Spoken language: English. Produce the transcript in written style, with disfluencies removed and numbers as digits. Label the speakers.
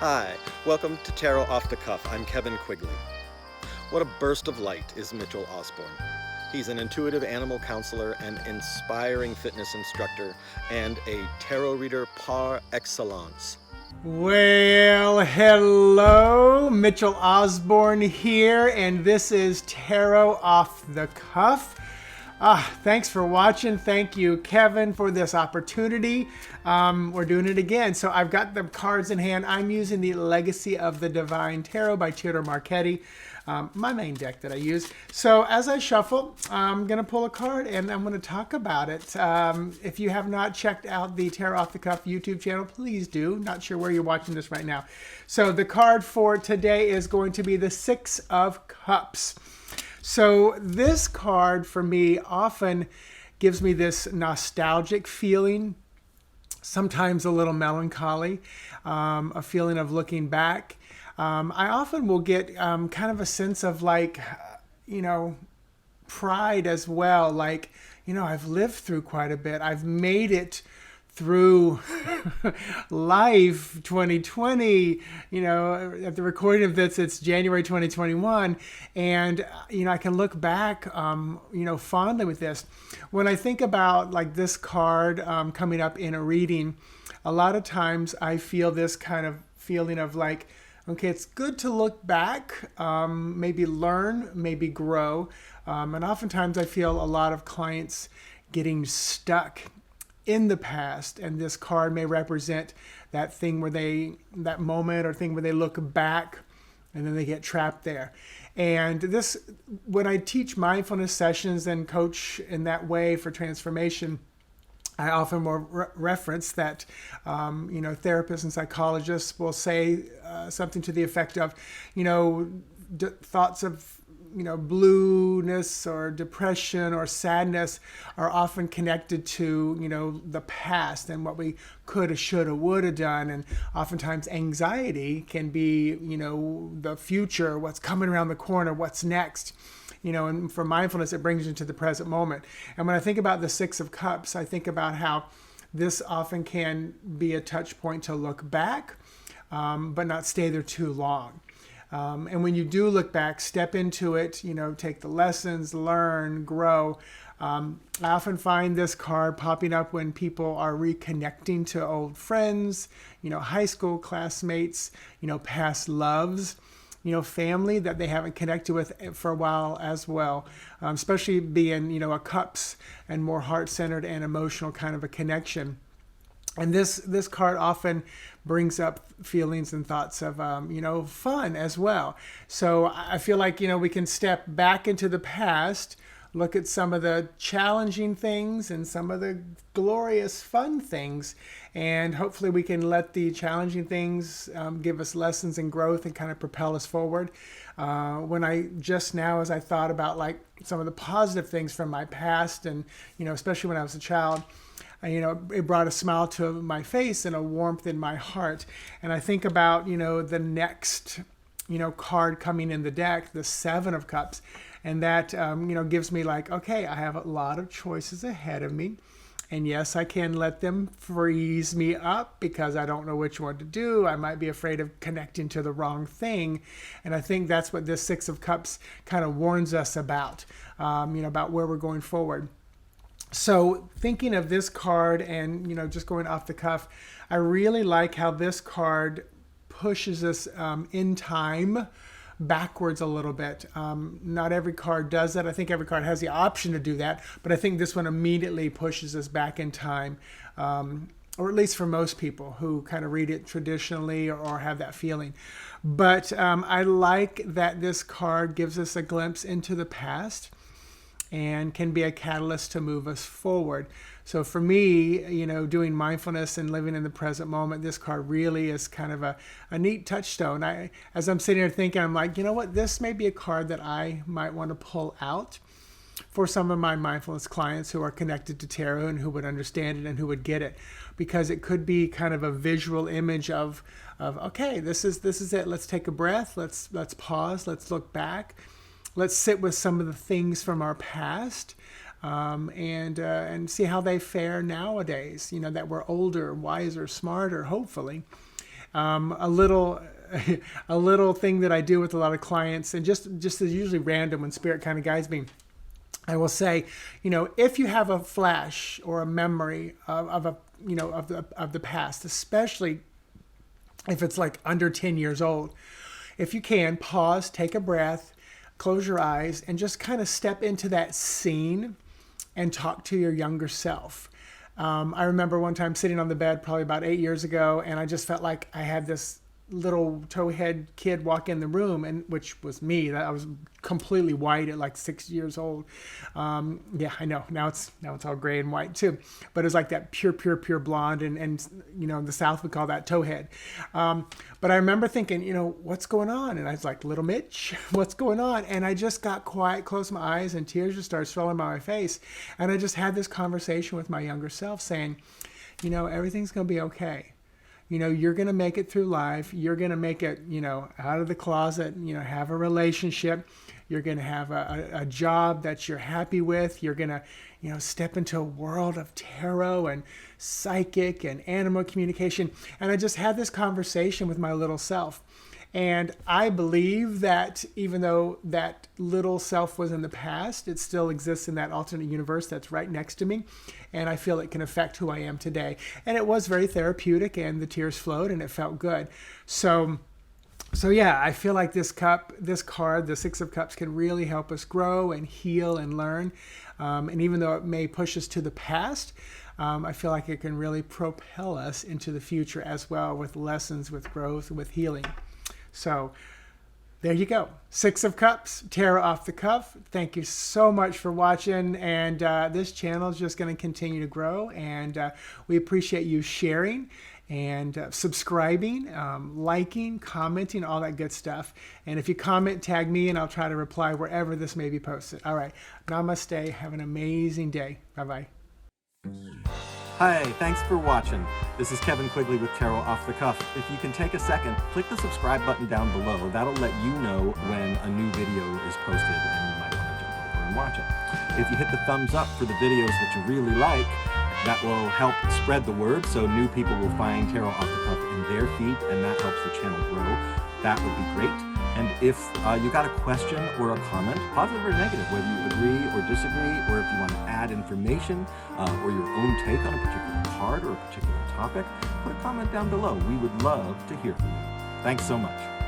Speaker 1: Hi, welcome to Tarot Off the Cuff. I'm Kevin Quigley. What a burst of light is Mitchell Osborne. He's an intuitive animal counselor, an inspiring fitness instructor, and a tarot reader par excellence.
Speaker 2: Well, hello, Mitchell Osborne here, and this is Tarot Off the Cuff. Thanks for watching. Thank you, Kevin, for this opportunity. We're doing it again. So I've got the cards in hand. I'm using the Legacy of the Divine Tarot by Ciro Marchetti, my main deck that I use. So as I shuffle, I'm going to pull a card and I'm going to talk about it. If you have not checked out the Tarot Off the Cuff YouTube channel, please do. Not sure where you're watching this right now. So the card for today is going to be the Six of Cups. So this card for me often gives me this nostalgic feeling, sometimes a little melancholy, a feeling of looking back. I often will get kind of a sense of pride as well. I've lived through quite a bit. I've made it through life 2020, at the recording of this, it's January 2021. And, I can look back, fondly with this. When I think about this card coming up in a reading, a lot of times I feel this kind of feeling of okay, it's good to look back, maybe learn, maybe grow. And oftentimes I feel a lot of clients getting stuck in the past, and this card may represent that thing that moment or thing where they look back and then they get trapped there. And this, when I teach mindfulness sessions and coach in that way for transformation, I often will reference that, therapists and psychologists will say something to the effect of, thoughts of blueness or depression or sadness are often connected to, the past and what we coulda, shoulda, woulda done. And oftentimes anxiety can be, the future, what's coming around the corner, what's next. And for mindfulness, it brings you into the present moment. And when I think about the Six of Cups, I think about how this often can be a touch point to look back, but not stay there too long. And when you do look back, step into it, take the lessons, learn, grow. I often find this card popping up when people are reconnecting to old friends, high school classmates, past loves, family that they haven't connected with for a while as well, especially being, a cups and more heart-centered and emotional kind of a connection. And this card often brings up feelings and thoughts of, fun as well. So I feel like, we can step back into the past, look at some of the challenging things and some of the glorious fun things. And hopefully we can let the challenging things give us lessons and growth and kind of propel us forward. As I thought about some of the positive things from my past and, especially when I was a child, it brought a smile to my face and a warmth in my heart. And I think about, the next, card coming in the deck, the Seven of Cups. And that, gives me okay, I have a lot of choices ahead of me. And yes, I can let them freeze me up because I don't know which one to do. I might be afraid of connecting to the wrong thing. And I think that's what this Six of Cups kind of warns us about, about where we're going forward. So thinking of this card and, just going off the cuff, I really like how this card pushes us in time backwards a little bit. Not every card does that. I think every card has the option to do that, but I think this one immediately pushes us back in time, or at least for most people who kind of read it traditionally or have that feeling. But I like that this card gives us a glimpse into the past and can be a catalyst to move us forward. So for me, doing mindfulness and living in the present moment, this card really is kind of a neat touchstone. As I'm sitting here thinking, I'm like, this may be a card that I might want to pull out for some of my mindfulness clients who are connected to tarot and who would understand it and who would get it, because it could be kind of a visual image of okay, this is it. Let's take a breath. Let's pause. Let's look back. Let's sit with some of the things from our past and see how they fare nowadays, that we're older, wiser, smarter, hopefully. A little a little thing that I do with a lot of clients, and just is usually random when spirit kind of guides me. I will say, if you have a flash or a memory of a of the past, especially if it's like under 10 years old, if you can pause, take a breath, close your eyes, and just kind of step into that scene and talk to your younger self. I remember one time sitting on the bed probably about 8 years ago, and I just felt like I had this little towhead kid walk in the room, and which was me. That I was completely white at like 6 years old. Yeah, I know. Now it's all gray and white too. But it was like that pure blonde, and in the South we call that towhead. But I remember thinking, what's going on? And I was like, little Mitch, what's going on? And I just got quiet, closed my eyes, and tears just started swelling down my face. And I just had this conversation with my younger self, saying, everything's gonna be okay. You're going to make it through life. You're going to make it, out of the closet, have a relationship. You're going to have a job that you're happy with. You're going to, step into a world of tarot and psychic and animal communication. And I just had this conversation with my little self. And I believe that even though that little self was in the past, it still exists in that alternate universe that's right next to me. And I feel it can affect who I am today. And it was very therapeutic, and the tears flowed, and it felt good. So yeah, I feel like this card, the Six of Cups, can really help us grow and heal and learn. And even though it may push us to the past, I feel like it can really propel us into the future as well, with lessons, with growth, with healing. So there you go. Six of Cups, Tarot Off the Cuff. Thank you so much for watching. And this channel is just going to continue to grow. And we appreciate you sharing and subscribing, liking, commenting, all that good stuff. And if you comment, tag me, and I'll try to reply wherever this may be posted. All right. Namaste. Have an amazing day. Bye-bye.
Speaker 3: Hi, thanks for watching. This is Kevin Quigley with Tarot Off the Cuff. If you can take a second, click the subscribe button down below. That'll let you know when a new video is posted and you might want to jump over and watch it. If you hit the thumbs up for the videos that you really like, that will help spread the word so new people will find Tarot Off the Cuff in their feed, and that helps the channel grow. That would be great. And if you got a question or a comment, positive or negative, whether you agree or disagree, or if you want to add information or your own take on a particular card or a particular topic, put a comment down below. We would love to hear from you. Thanks so much.